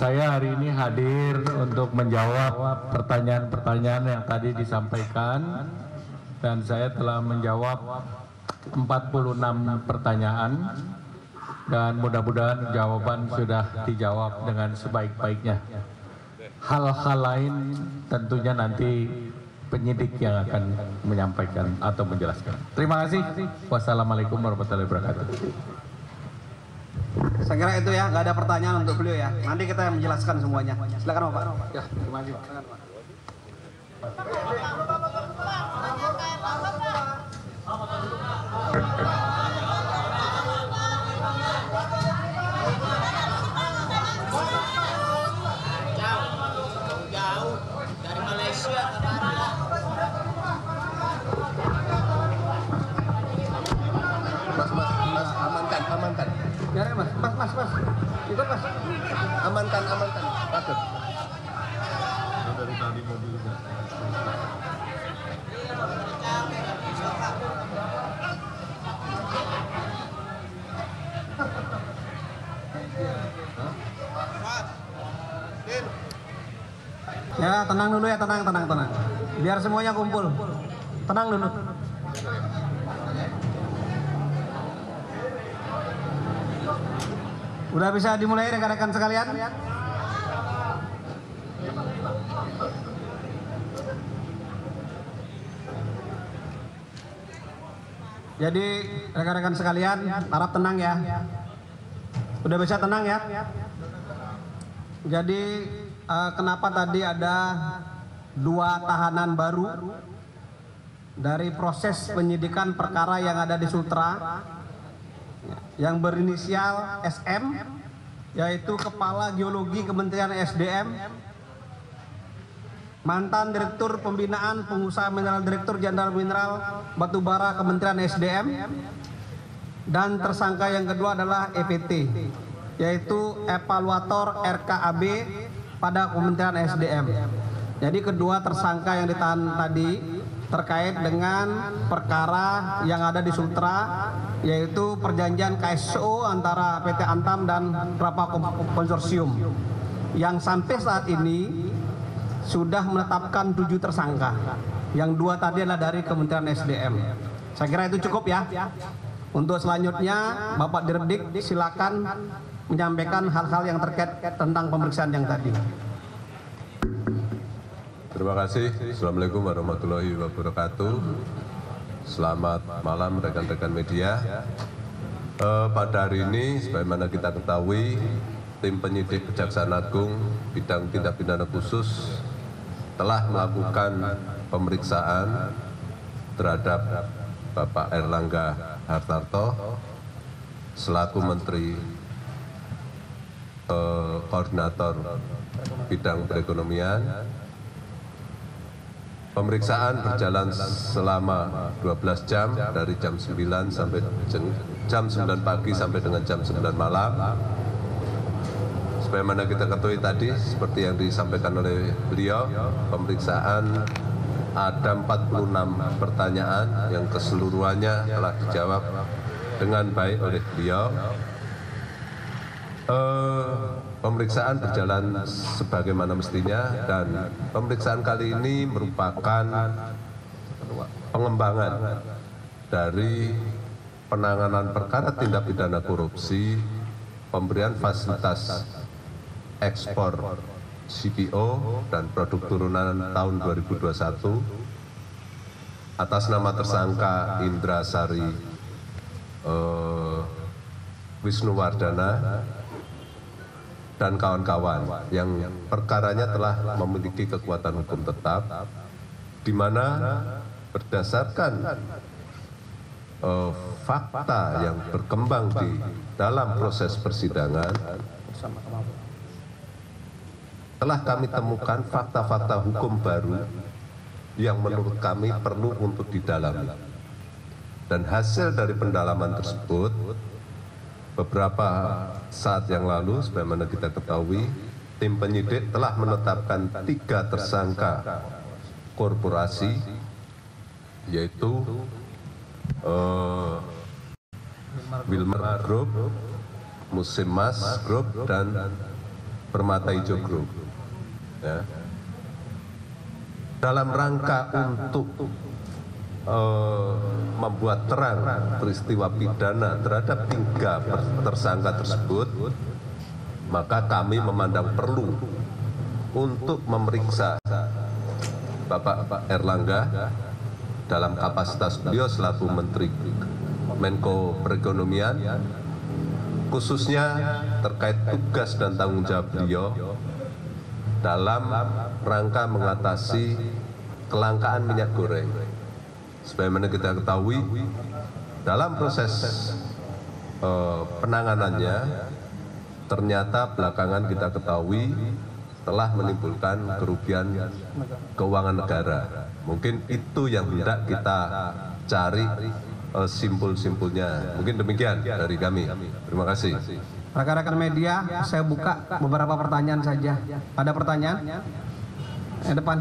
Saya hari ini hadir untuk menjawab pertanyaan-pertanyaan yang tadi disampaikan, dan saya telah menjawab 46 pertanyaan, dan mudah-mudahan jawaban sudah dijawab dengan sebaik-baiknya. Hal-hal lain tentunya nanti penyidik yang akan menyampaikan atau menjelaskan. Terima kasih. Wassalamualaikum warahmatullahi wabarakatuh. Saya kira itu ya, nggak ada pertanyaan untuk beliau ya. Nanti kita yang menjelaskan semuanya. Silakan Pak. Ya, terima kasih. Jauh dari Malaysia ke Barat. Mas, amankan. Ya, Mas. Ikut Mas. Amankan. Takut. Dari tadi mobilnya. Ya, tenang dulu ya, tenang. Biar semuanya kumpul. Tenang dulu. Udah bisa dimulai rekan-rekan sekalian? Jadi rekan-rekan sekalian, harap tenang ya. Udah bisa tenang ya? Jadi kenapa tadi ada 2 tahanan baru dari proses penyidikan perkara yang ada di Sultra yang berinisial SM, yaitu Kepala Geologi Kementerian SDM, mantan Direktur Pembinaan Pengusaha Mineral, Direktur Jenderal Mineral Batubara Kementerian SDM, dan tersangka yang kedua adalah EPT, yaitu Evaluator RKAB pada Kementerian SDM. Jadi kedua tersangka yang ditahan tadi terkait dengan perkara yang ada di Sultra, yaitu perjanjian KSO antara PT Antam dan Rapa Konsorsium, yang sampai saat ini sudah menetapkan 7 tersangka, yang 2 tadi adalah dari Kementerian SDM. Saya kira itu cukup ya. Untuk selanjutnya Bapak Dirdik silakan menyampaikan hal-hal yang terkait tentang pemeriksaan yang tadi. Terima kasih. Assalamualaikum warahmatullahi wabarakatuh. Selamat malam rekan-rekan media. Pada hari ini, sebagaimana kita ketahui, tim penyidik Kejaksaan Agung bidang tindak pidana khusus telah melakukan pemeriksaan terhadap Bapak Erlangga Hartarto selaku Menteri Koordinator Bidang Perekonomian. Pemeriksaan berjalan selama 12 jam dari jam 9 sampai jam 9 pagi sampai dengan jam 9 malam. Sebagaimana kita ketahui tadi, seperti yang disampaikan oleh beliau, pemeriksaan ada 46 pertanyaan yang keseluruhannya telah dijawab dengan baik oleh beliau. Pemeriksaan berjalan sebagaimana mestinya, dan pemeriksaan kali ini merupakan pengembangan dari penanganan perkara tindak pidana korupsi, pemberian fasilitas ekspor CPO dan produk turunan tahun 2021 atas nama tersangka Indra Sari Wisnuwardana dan kawan-kawan yang perkaranya telah memiliki kekuatan hukum tetap, di mana berdasarkan fakta yang berkembang di dalam proses persidangan, telah kami temukan fakta-fakta hukum baru yang menurut kami perlu untuk didalami. Dan hasil dari pendalaman tersebut, beberapa saat yang lalu, sebagaimana kita ketahui, tim penyidik telah menetapkan 3 tersangka korporasi, yaitu Wilmar Group, Musim Mas Group, dan Permata Hijau Group. Ya. Dalam rangka untuk membuat terang peristiwa pidana terhadap 3 tersangka tersebut, maka kami memandang perlu untuk memeriksa Bapak Erlangga dalam kapasitas beliau selaku Menteri Menko Perekonomian, khususnya terkait tugas dan tanggung jawab beliau dalam rangka mengatasi kelangkaan minyak goreng. Sebagaimana kita ketahui, dalam proses penanganannya, ternyata belakangan kita ketahui telah menimbulkan kerugian keuangan negara. Mungkin itu yang hendak kita cari simpul-simpulnya. Mungkin demikian dari kami. Terima kasih. Rekan-rekan media, saya buka beberapa pertanyaan saja. Ada pertanyaan? Depan.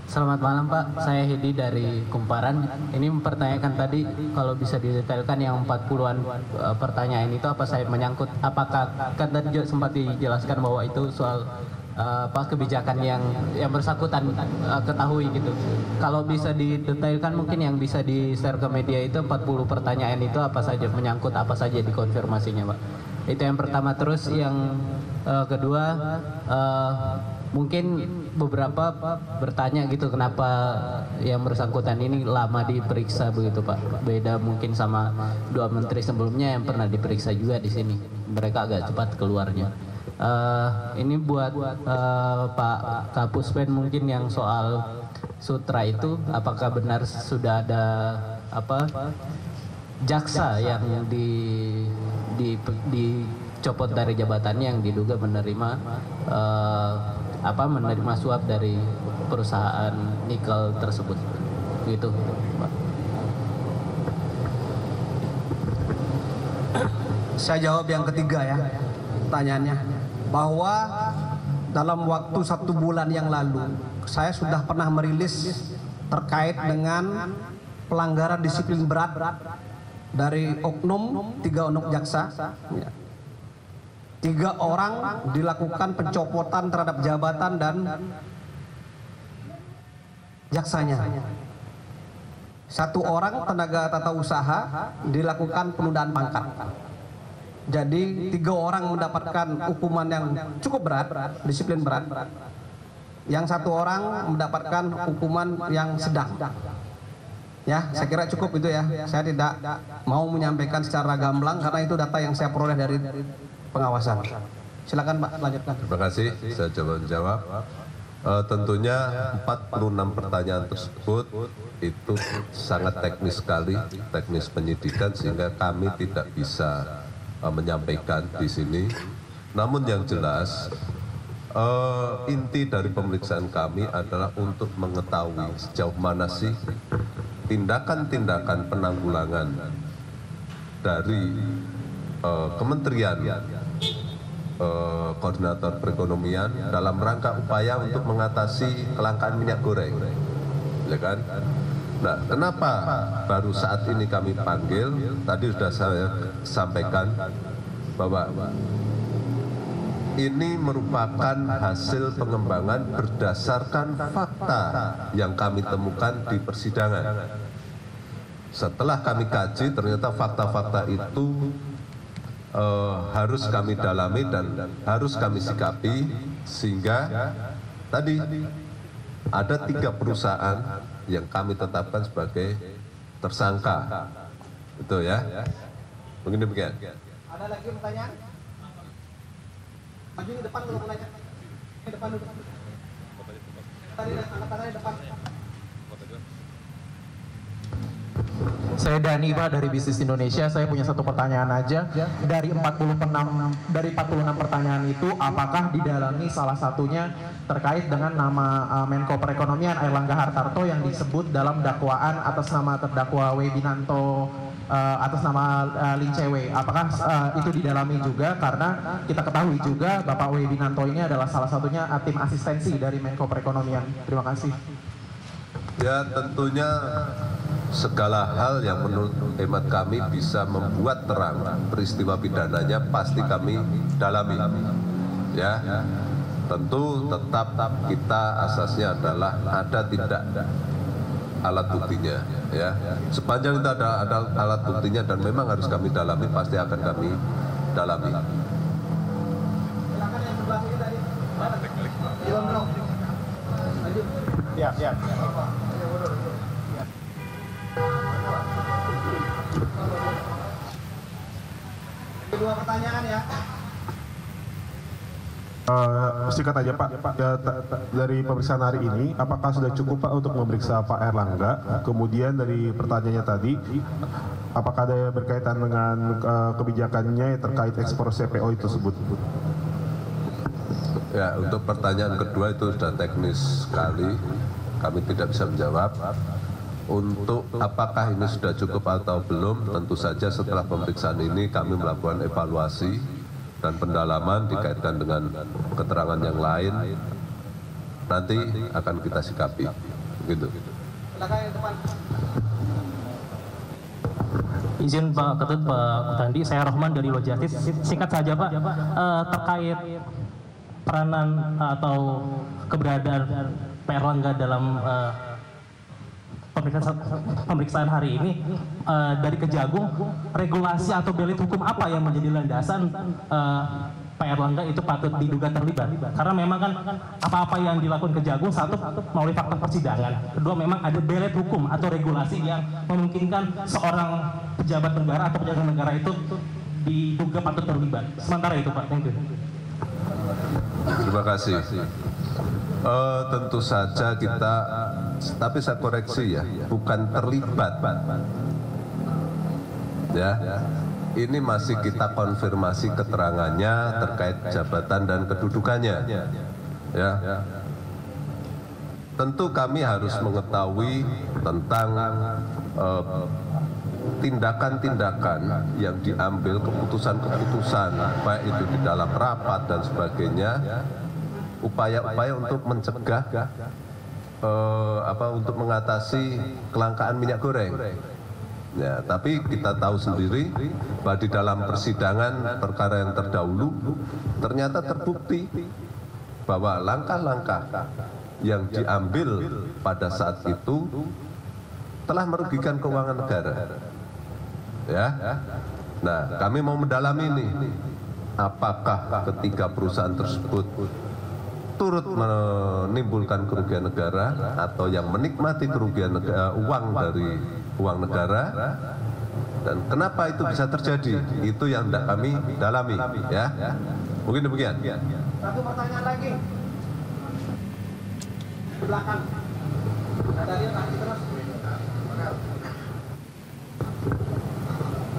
Selamat malam Pak, saya Hedi dari Kumparan. Ini mempertanyakan tadi kalau bisa didetailkan yang 40-an pertanyaan itu apa saya menyangkut, apakah kan tadi juga sempat dijelaskan bahwa itu soal kebijakan yang bersangkutan ketahui gitu. Kalau bisa didetailkan mungkin yang bisa di-share ke media itu 40 pertanyaan itu apa saja, menyangkut apa saja dikonfirmasinya Pak. Itu yang pertama. Terus yang kedua, mungkin beberapa bertanya gitu kenapa yang bersangkutan ini lama diperiksa begitu Pak. Beda mungkin sama 2 menteri sebelumnya yang pernah diperiksa juga di sini. Mereka agak cepat keluarnya. Ini buat Pak Kapuspen mungkin yang soal sutra itu, apakah benar sudah ada jaksa yang dicopot dari jabatannya yang diduga menerima menerima suap dari perusahaan nikel tersebut, gitu Pak. Saya jawab yang ketiga ya, pertanyaannya, bahwa dalam waktu 1 bulan yang lalu saya sudah pernah merilis terkait dengan pelanggaran disiplin berat dari oknum 3 oknum jaksa. 3 orang dilakukan pencopotan terhadap jabatan dan jaksanya. 1 orang tenaga tata usaha dilakukan penundaan pangkat. Jadi 3 orang mendapatkan hukuman yang cukup berat, disiplin berat. Yang 1 orang mendapatkan hukuman yang sedang. Ya, saya kira cukup itu ya. Saya tidak mau menyampaikan secara gamblang karena itu data yang saya peroleh dari pengawasan. Silakan Pak, lanjutkan. Terima kasih. Saya coba menjawab. Tentunya 46 pertanyaan tersebut itu sangat teknis sekali, teknis penyidikan, sehingga kami tidak bisa menyampaikan di sini. Namun yang jelas, inti dari pemeriksaan kami adalah untuk mengetahui sejauh mana sih tindakan-tindakan penanggulangan dari Kementerian Koordinator Perekonomian dalam rangka upaya untuk mengatasi kelangkaan minyak goreng, ya kan? Nah, kenapa baru saat ini kami panggil? Tadi sudah saya sampaikan bahwa ini merupakan hasil pengembangan berdasarkan fakta yang kami temukan di persidangan. Setelah kami kaji, ternyata fakta-fakta itu harus kami dalami dan harus kami sikapi, sehingga tadi ada 3 perusahaan yang kami tetapkan sebagai tersangka. Betul ya? Mungkin demikian. Ada lagi pertanyaan? Maju ke depan kalau mau nanya. Ke depan dulu. Tadi angkat tangannya depan. Saya Dani Pak dari Bisnis Indonesia. Saya punya 1 pertanyaan aja. Dari 46 pertanyaan itu, apakah didalami salah satunya terkait dengan nama Menko Perekonomian Airlangga Hartarto yang disebut dalam dakwaan atas nama terdakwa Wiwinanto atas nama Lincewe? Apakah itu didalami juga? Karena kita ketahui juga Bapak Wiwinanto ini adalah salah satunya tim asistensi dari Menko Perekonomian. Terima kasih. Ya tentunya segala hal yang menurut hemat kami bisa membuat terang peristiwa pidananya pasti kami dalami. Ya, tentu tetap kita asasnya adalah ada tidak alat buktinya. Ya, sepanjang itu ada alat buktinya dan memang harus kami dalami, pasti akan kami dalami. Ya. Kedua pertanyaan ya. Singkat aja Pak, dari pemeriksaan hari ini, apakah sudah cukup Pak untuk memeriksa Pak Erlangga? Kemudian dari pertanyaannya tadi, apakah ada yang berkaitan dengan kebijakannya terkait ekspor CPO itu tersebut? Ya, untuk pertanyaan kedua itu sudah teknis sekali, kami tidak bisa menjawab. Untuk apakah ini sudah cukup atau belum, tentu saja setelah pemeriksaan ini kami melakukan evaluasi dan pendalaman dikaitkan dengan keterangan yang lain, nanti akan kita sikapi. Begitu. Izin Pak Ketut, Pak Kutandi, saya Rohman dari Lojatis. Singkat saja Pak, terkait peranan atau keberadaan Pak Erlangga dalam pemeriksaan hari ini dari Kejagung, regulasi atau belit hukum apa yang menjadi landasan Pak Erlangga itu patut diduga terlibat? Karena memang kan apa-apa yang dilakukan Kejagung, satu melalui fakta persidangan, kedua memang ada belit hukum atau regulasi yang memungkinkan seorang pejabat negara atau pejabat negara itu diduga patut terlibat. Sementara itu Pak, thank you. Terima kasih. Tentu saja kita, tapi saya koreksi ya, bukan terlibat. Ya, ini masih kita konfirmasi keterangannya terkait jabatan dan kedudukannya. Ya, tentu kami harus mengetahui tentang tindakan-tindakan yang diambil, keputusan-keputusan, baik itu di dalam rapat dan sebagainya, upaya-upaya untuk mencegah, untuk mengatasi kelangkaan minyak goreng. Ya, tapi kita tahu sendiri bahwa di dalam persidangan perkara yang terdahulu ternyata terbukti bahwa langkah-langkah yang diambil pada saat itu telah merugikan keuangan negara. Ya, nah kami mau mendalami ini, apakah ketiga perusahaan tersebut turut menimbulkan kerugian negara atau yang menikmati kerugian uang dari uang negara, dan kenapa itu bisa terjadi, itu yang tidak kami dalami. Ya, mungkin demikian. Satu pertanyaan lagi. Di belakang. Ada lihat lagi terus.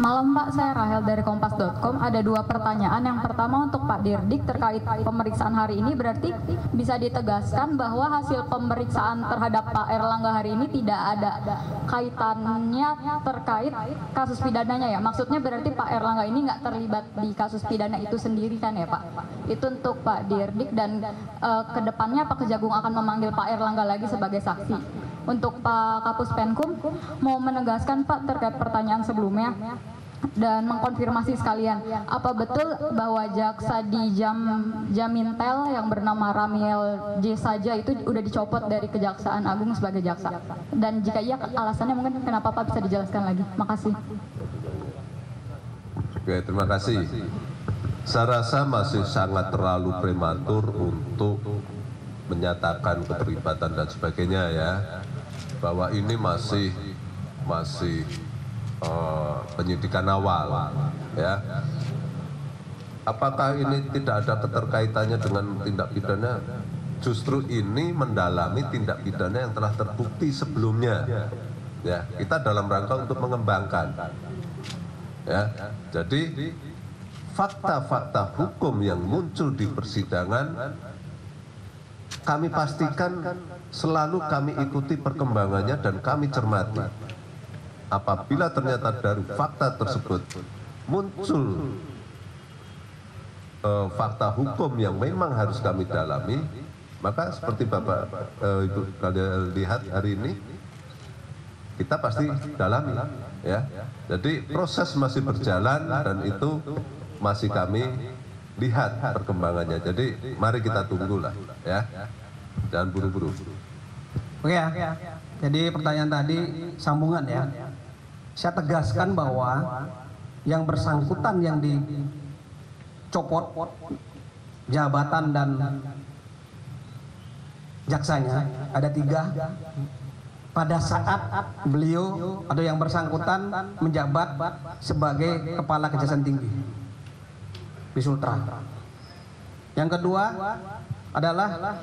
Malam Pak, saya Rahel dari Kompas.com. Ada dua pertanyaan. Yang pertama untuk Pak Dirdik terkait pemeriksaan hari ini, berarti bisa ditegaskan bahwa hasil pemeriksaan terhadap Pak Erlangga hari ini tidak ada kaitannya terkait kasus pidananya ya? Maksudnya berarti Pak Erlangga ini nggak terlibat di kasus pidana itu sendiri kan ya Pak? Itu untuk Pak Dirdik. Dan kedepannya Pak Kejagung akan memanggil Pak Erlangga lagi sebagai saksi. Untuk Pak Kapus Penkum, mau menegaskan Pak terkait pertanyaan sebelumnya dan mengkonfirmasi sekalian, apa betul bahwa jaksa di Jamintel yang bernama Ramiel J saja itu udah dicopot dari Kejaksaan Agung sebagai jaksa? Dan jika iya, alasannya mungkin kenapa Pak, bisa dijelaskan lagi? Makasih. Oke, terima kasih. Saya rasa masih sangat terlalu prematur untuk menyatakan keterlibatan dan sebagainya ya, bahwa ini masih penyidikan awal ya. Apakah ini tidak ada keterkaitannya dengan tindak pidana? Justru ini mendalami tindak pidana yang telah terbukti sebelumnya ya. Kita dalam rangka untuk mengembangkan ya. Jadi fakta-fakta hukum yang muncul di persidangan kami pastikan selalu kami ikuti perkembangannya dan kami cermati. Apabila ternyata dari fakta tersebut muncul fakta hukum yang memang harus kami dalami, Maka seperti Bapak Ibu kalian lihat hari ini, kita pasti dalami, ya. Jadi proses masih berjalan dan itu masih kami lihat perkembangannya. Jadi mari kita tunggulah, ya. Jangan buru-buru. Oke ya. Jadi pertanyaan tadi sambungan ya. Saya tegaskan bahwa yang bersangkutan yang dicopot jabatan dan jaksanya ada 3 pada saat beliau atau yang bersangkutan menjabat sebagai Kepala Kejaksaan Tinggi di Sultra. Yang kedua adalah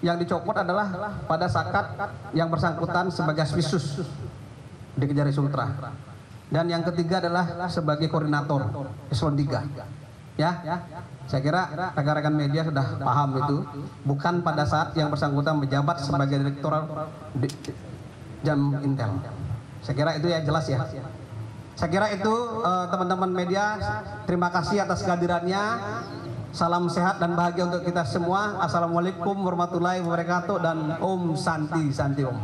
yang dicopot adalah pada saat yang bersangkutan sebagai Asvisus di Kejari Sultra. Dan yang ketiga adalah sebagai koordinator Eselon 3. Ya, saya kira rekan-rekan media sudah paham itu. Bukan pada saat yang bersangkutan menjabat sebagai Direktur Jam Intel. Saya kira itu ya jelas ya. Saya kira itu teman-teman media, terima kasih atas kehadirannya. Salam sehat dan bahagia untuk kita semua. Assalamualaikum warahmatullahi wabarakatuh dan Om Santi Santi Om.